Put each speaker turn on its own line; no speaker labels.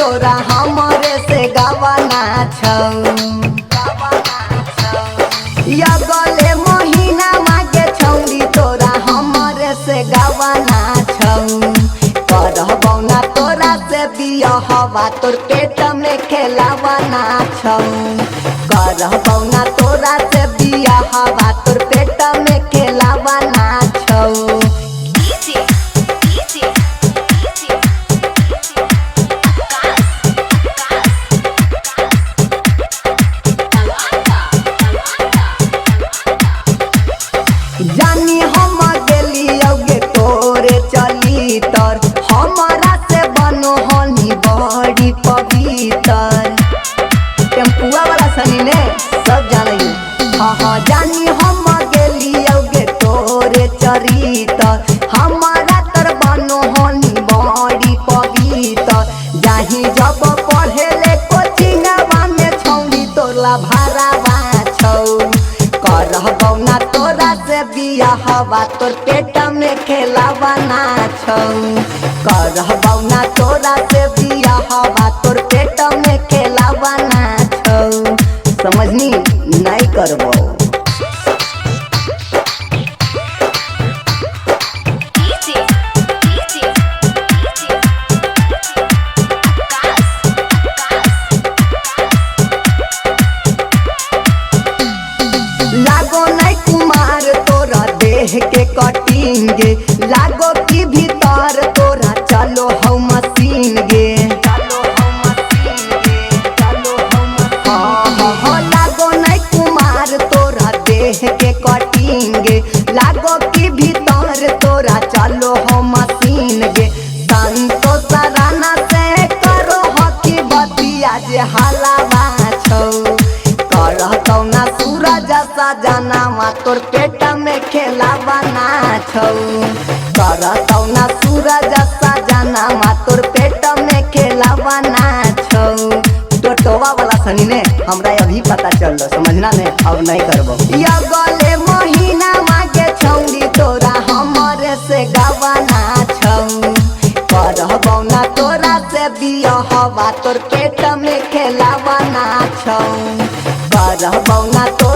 तोरा हमरे से गवाना छौ या गले महीना मागे छौरी तोरा हमरे से गवाना छौ करबौ ना तोरा से बियाहवा तोर पेट में खेलावाना छौ करबौ ना तोरा से बियाहवा तोर पेट में खेलावाना छौ। जानी हम गेलियोगे तोरे चली तर हमारा से बनो हनी बड़ी पवित्र टेम्पुआ वाला सनी ने सब जानी हाँ हाँ जानी हम गेलियोगे तोरे चली तर हमारा तर बनो हनी बड़ी पवित्र जाही जब पढ़े ले कोचिंगवा में छौरी तोला भारावा छौ करबौ ना तोरा से बियाहवा तोर पेट में खेलावाना छौ करबौ ना तोरा से बियाहवा तोर पेट में खेलावाना छौ समझनी नहीं करबौ। लागो नहीं कुमार तोरा देह के कटिंगे लागो की भीतर तोरा चलो हौ मशीन गे हाँ लागो नहीं कुमार तोरा देह के कटिंगे लागो की भीतर तोरा चलो हौ मशीन गे संतोष राना से करो हकी बतिया जे हलावा छौ करतौ ना सूरज सजनावा तोर पेट में खेलावाना छौ करतौ ना सूरज सजनावा तोर पेट में खेलावाना छौ। टोटोवा वाला सनी ने हमरा अभी पता चल समझना ने अब नहीं करबो या गले महीना मागे छौरी तोरा हमरे से गवाना छौ करबौ ना तोरा से बियाहवा तोर पेट में खेलावाना छौ करबौ ना तो